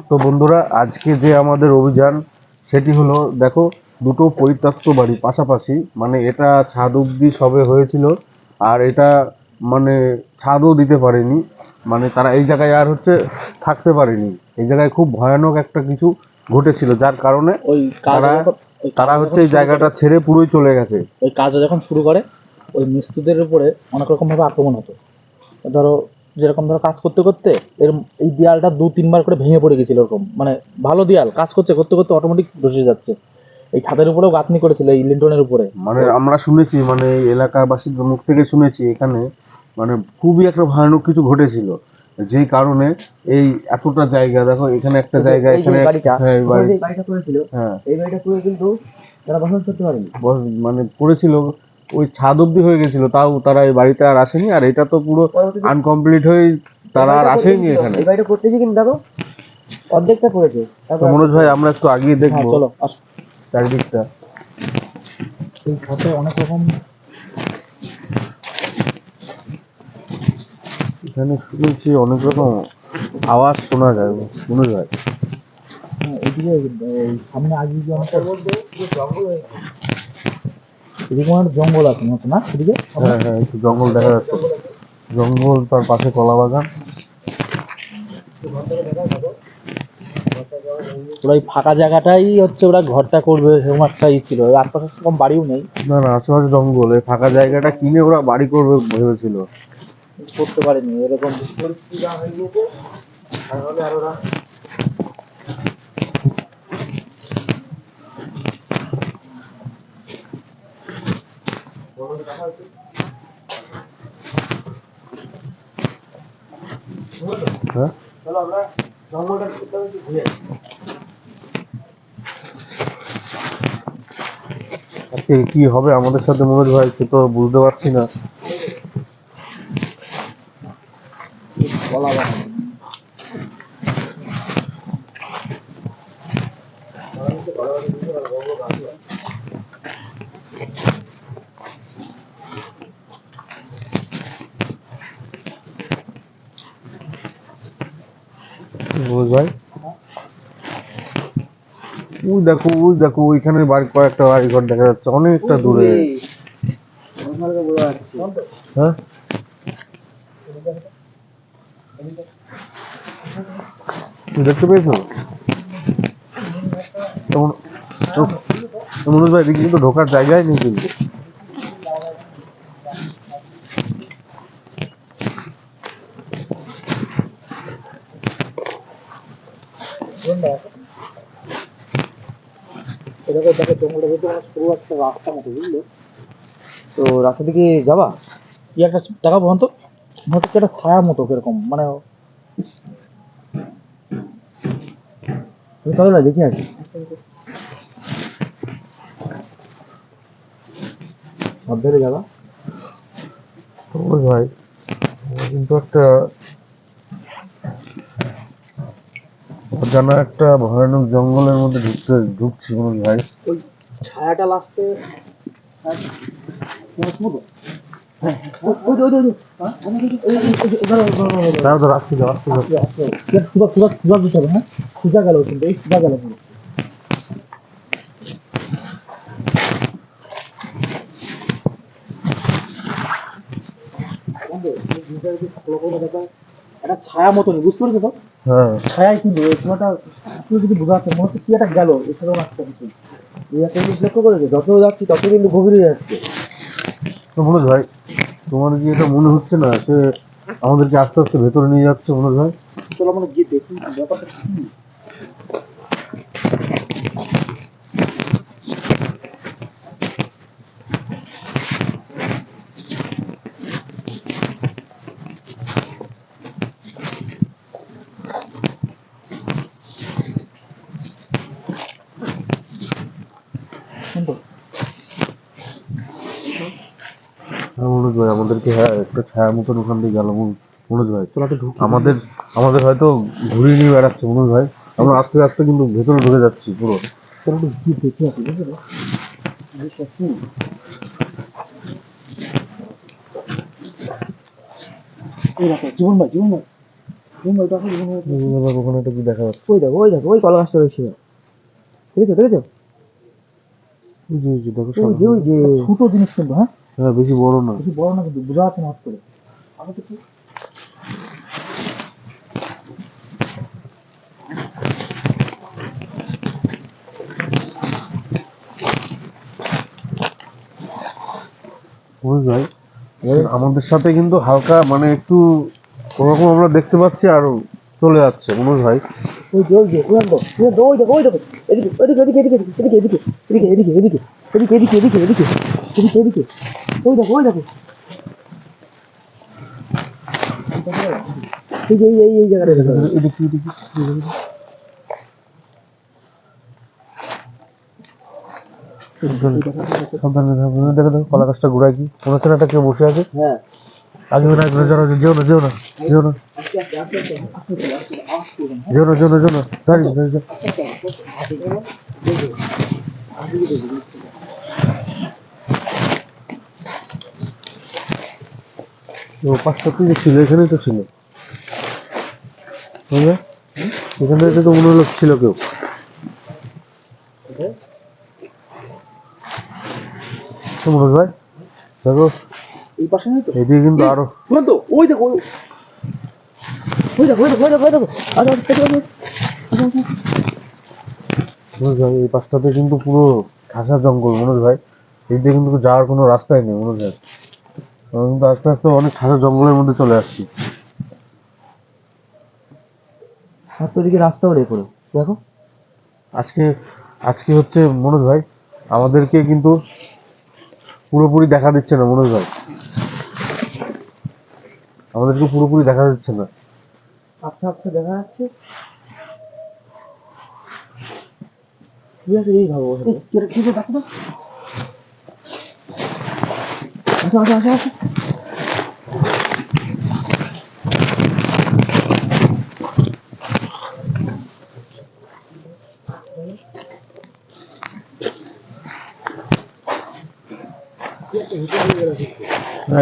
তো বন্ধুরা, আজকে যে আমাদের অভিযান সেটি হলো, দেখো, দুটো পরিত্যক্ত বাড়ি পাশাপাশি, মানে এটা ছাদ অব্দি সবে হয়েছিল, আর এটা মানে ছাদও দিতে পারেনি, মানে তারা এই জায়গায় আর থাকতে পারেনি। এই জায়গায় খুব ভয়ানক একটা কিছু ঘটেছিল, যার কারণে ওই কাজ তারা যখন ওই তারা কাজটা যখন এই শুরু করে জায়গাটা ছেড়ে পুরোই চলে গেছে। ওই কাজটা যখন শুরু করে ওই মিস্ত্রিদের উপরে অনেক রকম ভাবে আক্রমণ হতো। ধরো যেরকম ধরো কাজ করতে করতে এই দেয়ালটা 2-3 বার করে ভেঙে পড়ে গেছিল, এরকম মানে ভালো দেয়াল কাজ করতে করতে করতে অটোমেটিক ধসে যাচ্ছে। এই ছাদের উপরেও গাঁথনি করেছিল এই লিন্টনের উপরে। মানে আমরা শুনেছি, মানে এই এলাকাবাসীর মুখ থেকে শুনেছি, এখানে মানে খুবই একটা ভয়ানক কিছু ঘটেছিল, যেই কারণে এই এতটা জায়গা, দেখো এখানে একটা জায়গা, এই যে এখানে বাড়িটা হ্যাঁ এই বাড়ি, এই বাড়িটা করেছিল, হ্যাঁ এই বাড়িটা পুরো কিন্তু তারা বসবাস করতে পারেনি। মানে পড়েছিল, ওই ছাদ অব্দি হয়ে গেছিল, তাও তারা এই বাড়িতে আর আসেনি, আর এটা তো পুরো পরবর্তীতে আনকমপ্লিট হয়ে তারা আর আসেনি এখানে। এই বাড়িটা করতেছি কিন্তু দেখো অর্ধেকটা করেছে। তো মনোজ ভাই, আমরা একটু আগিয়ে হ্যাঁ দেখবো চলো আসো। চারিদিকটা। এই ছাদে অনেক রকম এখানে শুনেছি অনেক রকম আওয়াজ শোনা যায় মনোজ ভাই। এদিকে এই সামনে আগে যে অনেকটা এদিকে অনেক জঙ্গল আছে মতো না এদিকে। হ্যাঁ হ্যাঁ, একটু জঙ্গল দেখা যাচ্ছে, জঙ্গল, তার পাশে কলা বাগান। ওরা এই ফাঁকা জায়গাটাই হচ্ছে ওরা ঘরটা করবে, সেরকম একটা ছিল। আশপাশে সেরকম বাড়িও নেই, না না, আশেপাশে জঙ্গল, এই ফাঁকা জায়গাটা কিনে ওরা বাড়ি করবে ভেবেছিল। করতে পারেনি, এরকম পরিস্থিতি যা হয়ে গিয়েছে। তাহলে আর ওরা হ্যাঁ, চলো আমরা জঙ্গলটা ঘুরে আজকে কি হবে আমাদের সাথে মনোজ ভাই, সে তো বুঝতে পারছি না। বলা যায় না। মনোজ ভাই, ওই দেখো, ওই দেখো, ওইখানে বাড়ি, কয়েকটা বাড়ি ঘর দেখা যাচ্ছে অনেকটা দূরে। হ্যাঁ, তুমি দেখতে পেয়েছো? মনোজ ভাই, এদিকে কিন্তু ঢোকার জায়গায় নেই কিন্তু। দেখো দেখো জঙ্গলটা যেহেতু আমার সরু একটা রাস্তা মতো, বুঝলে তো রাস্তা দিকে যাবা কি একটা টাকা বলতো, হচ্ছে একটা ছায়া মতো কিরকম, মানে তুমি তাহলে দেখি আর কি সাবধানে যাবা। মনোজ ভাই, কিন্তু একটা অজানা একটা ভয়ানক জঙ্গলের মধ্যে ঢুকছি মনোজ ভাই। ওই ছায়াটা লাস্টে তারা তো রাখছি, রাখছি। দিতে হবে। হ্যাঁ সোজা গেল, কিন্তু এই সোজা গেল পুরো। একটা ছায়া মতন, বুঝতে পেরেছো তো? হ্যাঁ, ছায়াই কিন্তু এই সময়টা পুরো যদি বোঝা যাচ্ছে, মনে হচ্ছে কি একটা গেল এছাড়াও রাস্তা কিছু। এই একটা জিনিস লক্ষ্য করেছো, যত যাচ্ছি তত কিন্তু গভীর হয়ে যাচ্ছে। তো মনোজ ভাই, তোমার কি এটা মনে হচ্ছে না সে আমাদেরকে আস্তে আস্তে ভেতরে নিয়ে যাচ্ছে মনোজ ভাই? চলো আমরা গিয়ে দেখি ব্যাপারটা কি। হ্যাঁ মনোজ ভাই, আমাদেরকে, হ্যাঁ, একটা ছায়া মতন ওখান দিয়ে গেল মনোজ ভাই। চলো ঢুকি। আমাদের আমাদের হয়তো ঘুরিয়ে নিয়ে বেড়াচ্ছে মনোজ ভাই। আমরা আস্তে আস্তে কিন্তু ভেতরে ঢুকে যাচ্ছি পুরো। চলো একটু গিয়ে দেখে আসি, বুঝলে জিনিসটা কি। এই দেখো জীবন ভাই, জীবন ভাই ওখানে একটা কি দেখা যাচ্ছে? ওই দেখো ওই দেখো ওই কলা গাছটা রয়েছে, দেখেছো দেখেছো? বুঝি দেখো ওই যে ওই যে ছোট জিনিস কিন্তু, হ্যাঁ হ্যাঁ বেশি বড় না। বেশি বড় না কিন্তু, বোঝা যাচ্ছে না হাত করে। আমি তো কি বুঝ ভাই আমাদের সাথে কিন্তু হালকা মানে একটু ওরকম আমরা দেখতে পাচ্ছি আর চলে যাচ্ছে মনোজ ভাই। ওই যে ওই দেখো ওই দেখো ওই দেখো, এদিকে এদিকে এদিকে এদিকে এদিকে এদিকে এদিকে এদিকে এদিকে এদিকে এদিকে এদিকে এদিকে এদিকে এদিকে, ওই দেখো ওই দেখো, এই যে এই জায়গাটা দেখো। এদিকে এদিকে সাবধানে সাবধানে দেখো দেখো কলা গাছটা ঘুরায় কি মনে হচ্ছে না একটা কেউ বসে আছে। হ্যাঁ আগে না যেও না যেও না যেও না আস্তে আস্তে আস্তে আস্তে আস্তে চলে আস্তে আওয়াজ করবে না। যেও না যেও না যেও না দাঁড়িয়ে দাঁড়িয়ে ও পাঁচটা যে ছিল এখানেই তো ছিল বুঝলে এখানে তো মনে হলো ছিল কেউ। তো মনোজ ভাই দেখো এই পাশে নেই তো, এদিকে কিন্তু আরো শুনুন তো ওই দেখো ওই দেখো ওই দেখো ওই দেখো ওই দেখো, আচ্ছা আচ্ছা আচ্ছা আচ্ছা। মনোজ ভাই এই পাশটাতে কিন্তু পুরো ঠাসা জঙ্গল মনোজ ভাই, এই দিকে কিন্তু যাওয়ার কোনো রাস্তাই নেই মনোজ ভাই। আমরা কিন্তু আস্তে আস্তে অনেক ঠাসা জঙ্গলের মধ্যে চলে আসছি। আর তো এদিকে রাস্তাও রে পড়ে দেখো। আজকে আজকে হচ্ছে মনোজ ভাই আমাদেরকে কিন্তু পুরোপুরি দেখা দিচ্ছে না মনোজ ভাই, আমাদেরকে পুরোপুরি দেখা দিচ্ছে না। আচ্ছা আচ্ছা দেখা যাচ্ছে, ঠিক আছে এই ভাবো ঠিক আছে আচ্ছা আচ্ছা আচ্ছা আচ্ছা।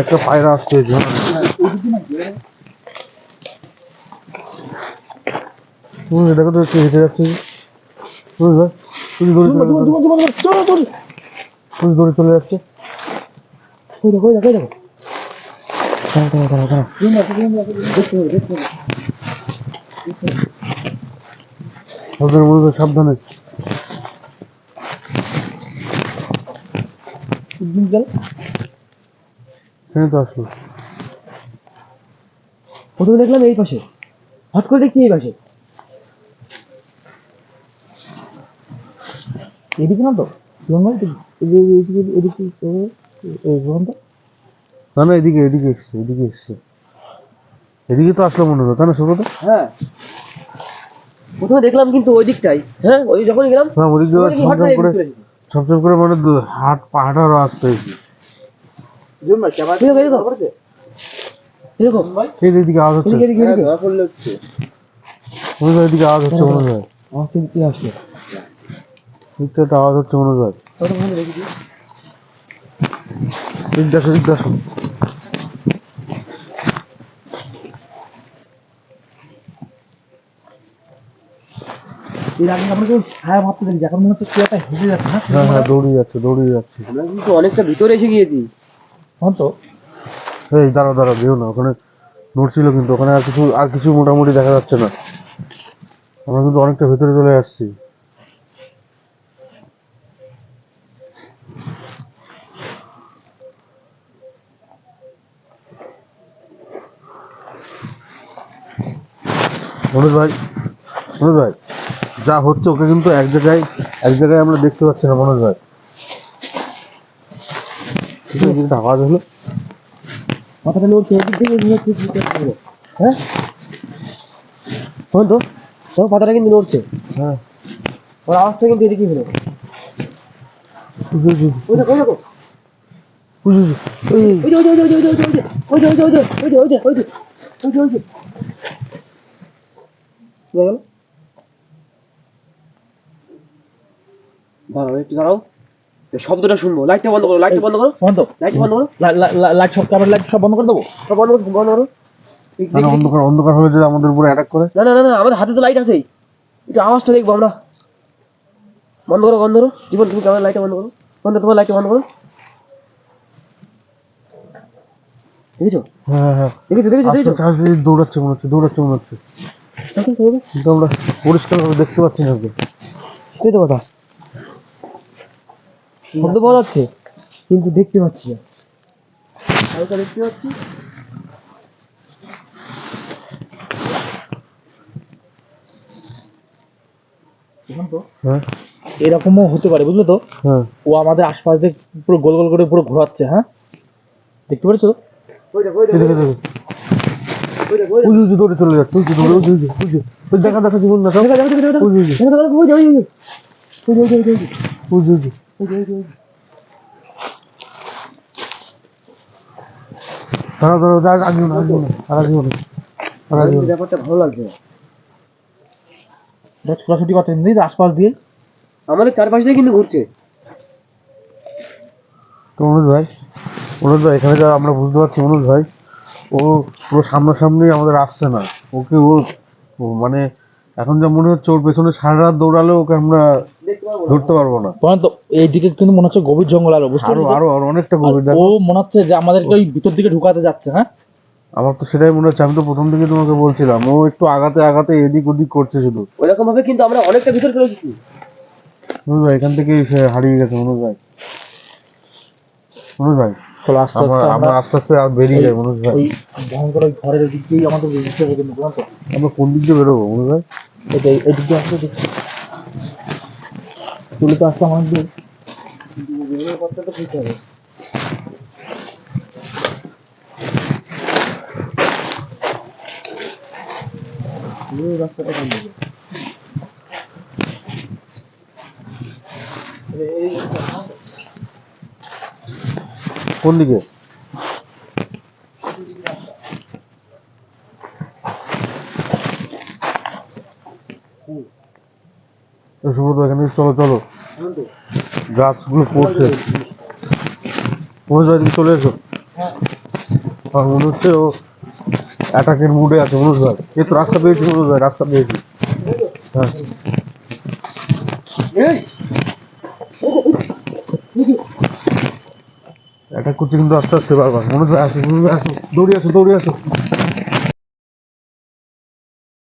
একটা পায়রা আসছে দেখো তো হচ্ছে হেঁটে যাচ্ছে মনোজ ভাই, তুই দৌড়ে চলে তুই দৌড়ে চলে যাচ্ছে। ওই দেখো ওই দেখো ওই দেখো, দাঁড়া দাঁড়া দাঁড়া দাঁড়া, সাবধানে মনোজ ভাই সাবধানে। গেল এখানে তো আসলো প্রথমে দেখলাম এই পাশে, হট করে দেখছি এই পাশে, এদিকে না তো জঙ্গল, এদিকে এদিকে এই ঘন্টা। না না এদিকে এদিকে এসছে এদিকে এসছে এদিকে তো আসলো মনে হলো তাই না সুব্রত? হ্যাঁ প্রথমে দেখলাম কিন্তু ওই দিকটাই, হ্যাঁ ওই যখনই গেলাম না ওদিক দিয়ে তখনই হট ছমছম করে করে ছমছম করে মানে হাট পাহাড়ারও আসতে হয়েছে। দেখো এদিকে আওয়াজ হচ্ছে এদিকে এদিকে এদিকে মনোজ ভাই, এদিকে আওয়াজ হচ্ছে মনোজ ভাই, আমার তো কি আসছে, এদিকটা তো আওয়াজ হচ্ছে মনোজ ভাই। এদিকে আসো এদিকে আসো। এর আগে আমরা কেউ ছায়া ভাবতে দেখি, এখন মনে হচ্ছে চেয়ারটা হেঁটে যাচ্ছে না। হ্যাঁ হ্যাঁ দৌড়িয়ে যাচ্ছে দৌড়িয়ে যাচ্ছে। আমরা কিন্তু অনেকটা ভিতরে এসে গিয়েছি হ্যাঁ তো। এই দাঁড়াও দাঁড়াও যেও না, ওখানে নড়ছিল কিন্তু ওখানে আর কিছু মোটামুটি দেখা যাচ্ছে না, আমরা কিন্তু অনেকটা ভেতরে চলে আসছি। মনোজ ভাই মনোজ ভাই যা হচ্ছে ওকে কিন্তু এক জায়গায় আমরা দেখতে পাচ্ছি না মনোজ ভাই। ঠিক আছে কিন্তু আওয়াজ হলো মাথাটা নড়ছে ওদিক থেকে হ্যাঁ শোন তো, তোর পাতাটা কিন্তু নড়ছে, হ্যাঁ ওর আওয়াজটা কিন্তু এদিকে হলো। বুঝেছি ওই দেখো ওই দেখো বুঝেছি ওই যে ওই যে ওই যে ওই যে ওই যে ওই যে ওই যে ওই যে ওই যে ওই যে ওই যে ওই যে ওই যে ওই যে গেল। দাঁড়াও একটু দাঁড়াও, শব্দটা শুনবো। লাইটটা বন্ধ করো, লাইটটা বন্ধ করো, বন্ধ লাইট বন্ধ করো, লাইট সব ক্যামেরা লাইট সব বন্ধ করে দেবো, সব বন্ধ করো বন্ধ করো। তাহলে অন্ধকার অন্ধকার হয়ে যদি আমাদের উপরে অ্যাটাক করে। না না না না, আমাদের হাতে তো লাইট আছে, একটু আওয়াজটা দেখবো আমরা। বন্ধ করো, বন্ধ করো জীবন, তুমি ক্যামেরা লাইটটা বন্ধ করো, তোমার লাইটটা বন্ধ করো। দেখেছো? হ্যাঁ হ্যাঁ দেখেছো দেখেছো দেখেছো? দৌড়াচ্ছে মনে হচ্ছে, দৌড়াচ্ছে মনে হচ্ছে, কিন্তু আমরা পরিষ্কার ভাবে দেখতে পাচ্ছি না ওকে। সেটাই তো কথা, শব্দ পাওয়া যাচ্ছে কিন্তু দেখতে পাচ্ছি না। হালকা দেখতে পাচ্ছি। হ্যাঁ এরকমও হতে পারে, বুঝলে তো? হ্যাঁ ও আমাদের আশপাশ দিয়ে পুরো গোল গোল করে পুরো ঘোরাচ্ছে। হ্যাঁ, দেখতে পেরেছো? দৌড়ে চলে যাচ্ছে, দেখা দেখা জীবন না তারা ধরো আসবো না আসবো না আর আসবো না আর আসবো না। ব্যাপারটা ভালো লাগছে না। এটা ছোটাছুটি করছে কিন্তু আশপাশ দিয়ে। আমাদের চারপাশ দিয়ে কিন্তু ঘুরছে। তো অনুজ ভাই এখানে যা আমরা বুঝতে পারছি, অনুজ ভাই ও পুরো সামনাসামনি আমাদের আসছে না। ওকে ও মানে এখন যা মনে হচ্ছে ওর পেছনে সারা রাত দৌড়ালে ওকে আমরা ধরতে পারবো না। তোমার তো এইদিকে কিন্তু মনে হচ্ছে গভীর জঙ্গল, আরো বুঝতে আরো পারছো? আরো আরো অনেকটা আর গভীর। ও দেখো মনে হচ্ছে যে আমাদেরকে ওই ভিতর দিকে ঢুকাতে যাচ্ছে। হ্যাঁ, আমার তো সেটাই মনে হচ্ছে, আমি তো প্রথম থেকে তোমাকে বলছিলাম ও একটু আগাতে আগাতে এদিক ওদিক করছে শুধু। ওইরকম ভাবে কিন্তু আমরা অনেকটা ভিতরে চলে গেছি। অনুজ ভাই এখান থেকেই সে হারিয়ে গেছে। অনুজ ভাই চলো আস্তে আমরা আস্তে আমরা আস্তে আস্তে আর বেরিয়ে যাই। অনুজ ভাই ওই ভয়ঙ্কর ওই ঘরের দিক দিয়েই আমাদের বুঝতে হবে কিন্তু, বুঝলাম তো? আমরা কোন দিক দিয়ে বেরোবো অনুজ ভাই? এই দিক দিয়ে আসতে দেখছি, চলে তো আসতে আমার দিকে। কথা তো বুঝতে হবে। এই রাস্তাটা কোন দিকে? কোন দিকে? সুব্রত এখানে চলো চলো, গাছগুলো পড়ছে। অনুজ ভাই তুমি চলে এসো। আমার মনে হচ্ছে ও অ্যাটাকের মুডে আছে। অনুজ ভাই এই তো রাস্তা পেয়েছি, অনুজ ভাই রাস্তা পেয়েছি। হ্যাঁ অ্যাটাক করছে কিন্তু আস্তে আস্তে বারবার। অনুজ ভাই আসো, অনুজ ভাই আসো, দৌড়ে আসো দৌড়ে আসো।